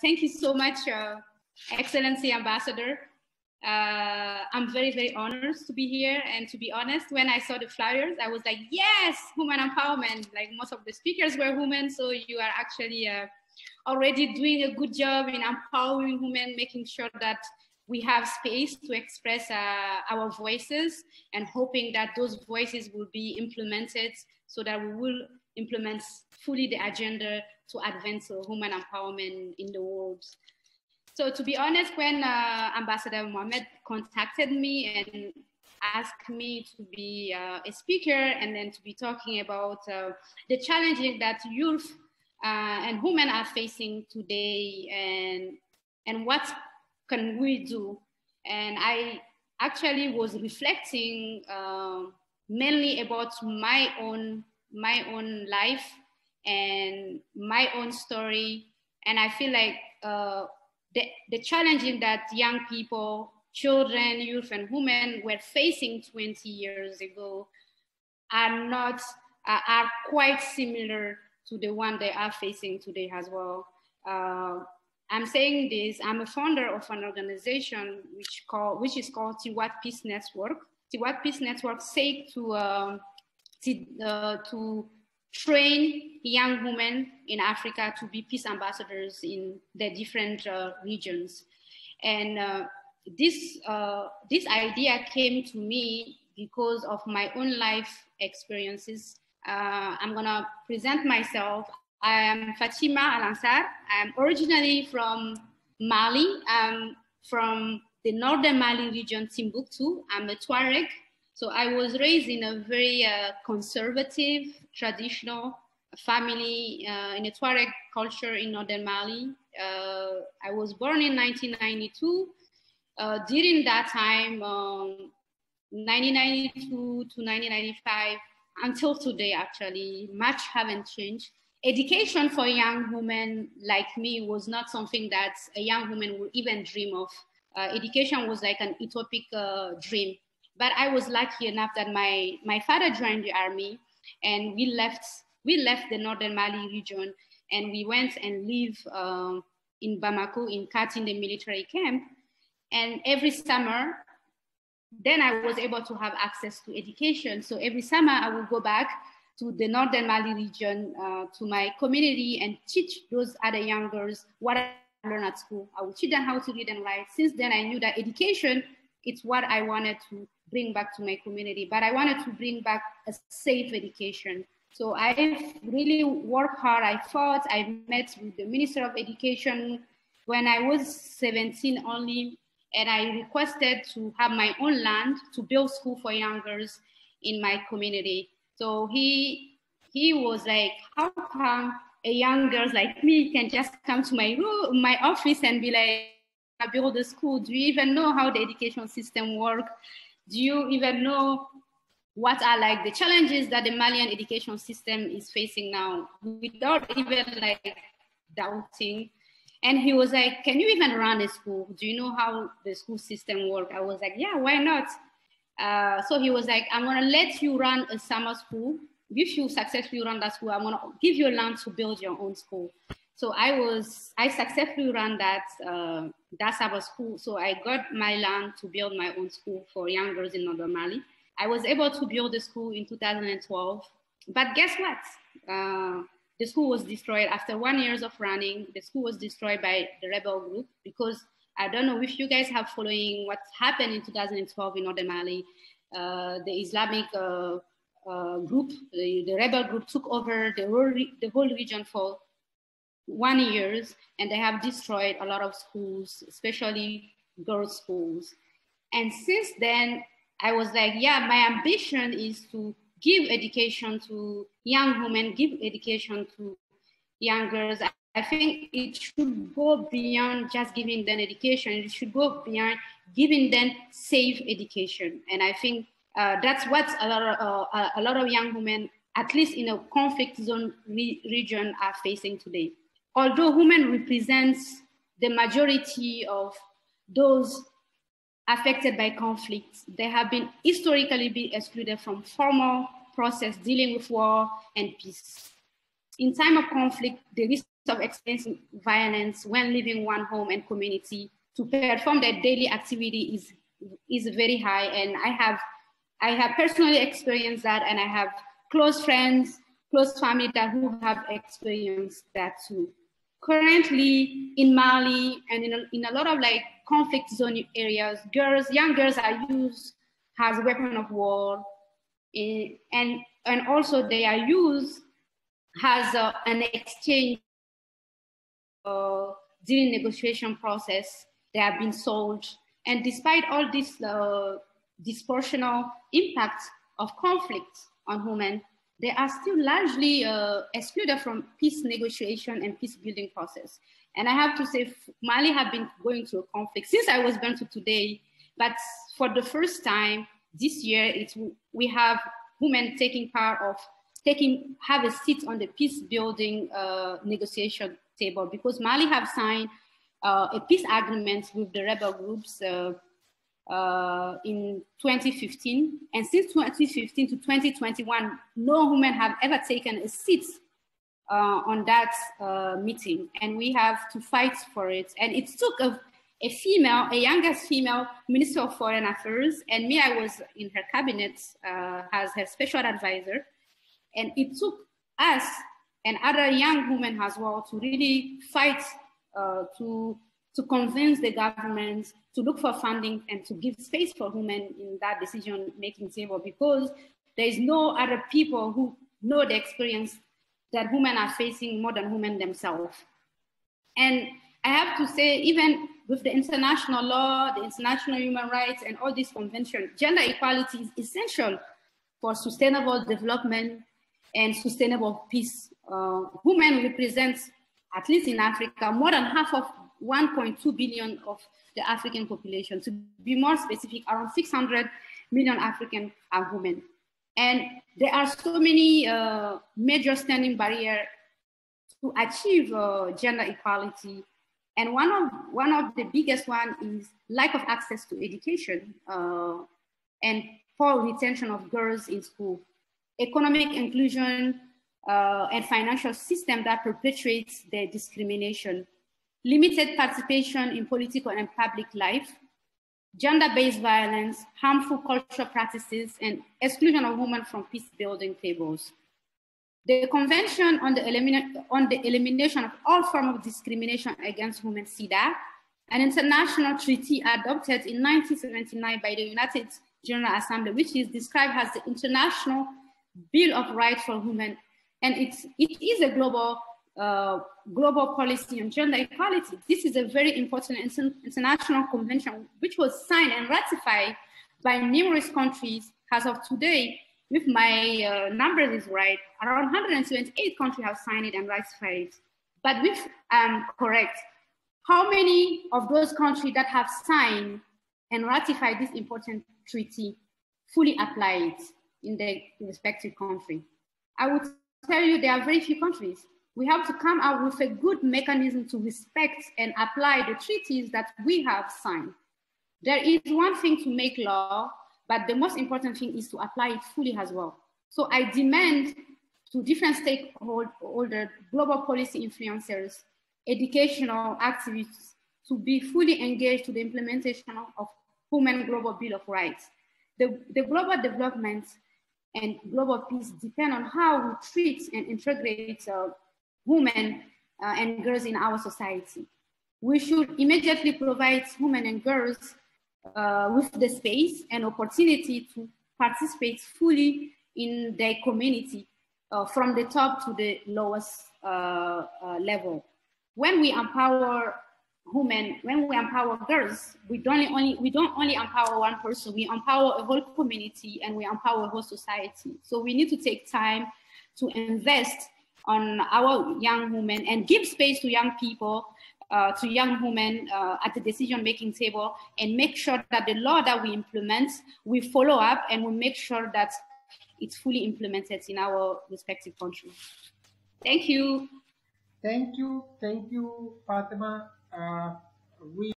Thank you so much, Excellency Ambassador. I'm very, very honored to be here. And to be honest, when I saw the flyers, I was like, yes, women empowerment. Like most of the speakers were women. So you are actually already doing a good job in empowering women, making sure that we have space to express our voices, and hoping that those voices will be implemented so that we will implement fully the agenda to advance women empowerment in the world. So to be honest, when Ambassador Mohamed contacted me and asked me to be a speaker and then to be talking about the challenges that youth and women are facing today, and what can we do? And I actually was reflecting mainly about my own life and my own story. And I feel like the challenges that young people, children, youth, and women were facing 20 years ago are quite similar to the one they are facing today as well. I'm saying this, I'm a founder of an organization which is called Tiwat Peace Network. Tiwat Peace Network seeks to train young women in Africa to be peace ambassadors in the different regions. And this idea came to me because of my own life experiences. I'm gonna present myself. I am Fatima Ansar. I'm originally from Mali. I'm from the northern Mali region, Timbuktu. I'm a Tuareg. So I was raised in a very conservative, traditional family in a Tuareg culture in northern Mali. I was born in 1992. During that time, 1992 to 1995, until today, actually, much haven't changed. Education for young women like me was not something that a young woman would even dream of. Education was like an utopic dream. But I was lucky enough that my father joined the army, and we left the northern Mali region, and we went and lived in Bamako, in Kati, in the military camp. And every summer, then I was able to have access to education. So every summer I would go back to the northern Mali region, to my community, and teach those other young girls what I learned at school. I would teach them how to read and write. Since then, I knew that education, it's what I wanted to bring back to my community, but I wanted to bring back a safe education. So I really worked hard. I fought. I met with the Minister of Education when I was 17 only, and I requested to have my own land to build school for young girls in my community. So he was like, how come a young girl like me can just come to my office and be like, I build a school? Do you even know how the education system works? Do you even know what are like the challenges that the Malian education system is facing now? Without even like doubting. And he was like, can you even run a school? Do you know how the school system works? I was like, yeah, why not? So he was like, I'm gonna let you run a summer school. If you successfully run that school, I'm gonna give you land to build your own school. So I successfully ran that summer school. So I got my land to build my own school for young girls in northern Mali. I was able to build the school in 2012, but guess what? The school was destroyed after 1 year of running. The school was destroyed by the rebel group, because I don't know if you guys have following what happened in 2012 in northern Mali. The Islamic group, the rebel group, took over the whole region for 1 year, and they have destroyed a lot of schools, especially girls' schools. And since then, I was like, yeah, my ambition is to give education to young women, give education to young girls. I think it should go beyond just giving them education. It should go beyond giving them safe education. And I think that's what a lot of young women, at least in a conflict zone region, are facing today. Although women represents the majority of those affected by conflict, they have been historically excluded from formal process dealing with war and peace. In time of conflict, the risk of experiencing violence when leaving one home and community to perform their daily activity is very high. And I have personally experienced that, and I have close friends, close family who have experienced that too. Currently in Mali and in a lot of like conflict zone areas, young girls are used as weapon of war, and also they are used as an exchange during negotiation process. They have been sold, and despite all this disproportional impact of conflict on women, they are still largely excluded from peace negotiation and peace building process. And I have to say, Mali have been going through a conflict since I was born to today, but for the first time this year, we have women have a seat on the peace building negotiation table, because Mali have signed a peace agreement with the rebel groups in 2015, and since 2015 to 2021, no women have ever taken a seat on that meeting, and we have to fight for it. And it took a youngest female Minister of Foreign Affairs, and me, I was in her cabinet as her special advisor, and it took us and other young women as well to really fight to convince the government to look for funding and to give space for women in that decision-making table, because there is no other people who know the experience that women are facing more than women themselves. And I have to say, even with the international law, the international human rights, and all these conventions, gender equality is essential for sustainable development and sustainable peace. Women represent, at least in Africa, more than half of 1.2 billion of the African population. To be more specific, around 600 million African are women. And there are so many major standing barriers to achieve gender equality. And one of the biggest one is lack of access to education and poor retention of girls in school, economic inclusion and financial system that perpetuates the discrimination, limited participation in political and public life, gender-based violence, harmful cultural practices, and exclusion of women from peace-building tables. The Convention on the Elimination of All Forms of Discrimination Against Women, CEDAW, an international treaty adopted in 1979 by the United General Assembly, which is described as the International Bill of Rights for Women, and it is a global policy on gender equality. This is a very important international convention which was signed and ratified by numerous countries. As of today, if my number is right, around 178 countries have signed it and ratified it. But if I'm correct, how many of those countries that have signed and ratified this important treaty fully apply it in their respective country? I would tell you there are very few countries. We have to come out with a good mechanism to respect and apply the treaties that we have signed. There is one thing to make law, but the most important thing is to apply it fully as well. So I demand to different stakeholders, global policy influencers, educational activists to be fully engaged to the implementation of Women Global Bill of Rights. The global development and global peace depend on how we treat and integrate women and girls in our society. We should immediately provide women and girls with the space and opportunity to participate fully in their community from the top to the lowest level. When we empower women, when we empower girls, we don't only empower one person, we empower a whole community and we empower a whole society. So we need to take time to invest on our young women and give space to young people, to young women at the decision-making table, and make sure that the law that we implement, we follow up and we make sure that it's fully implemented in our respective countries. Thank you. Thank you, Fatima. We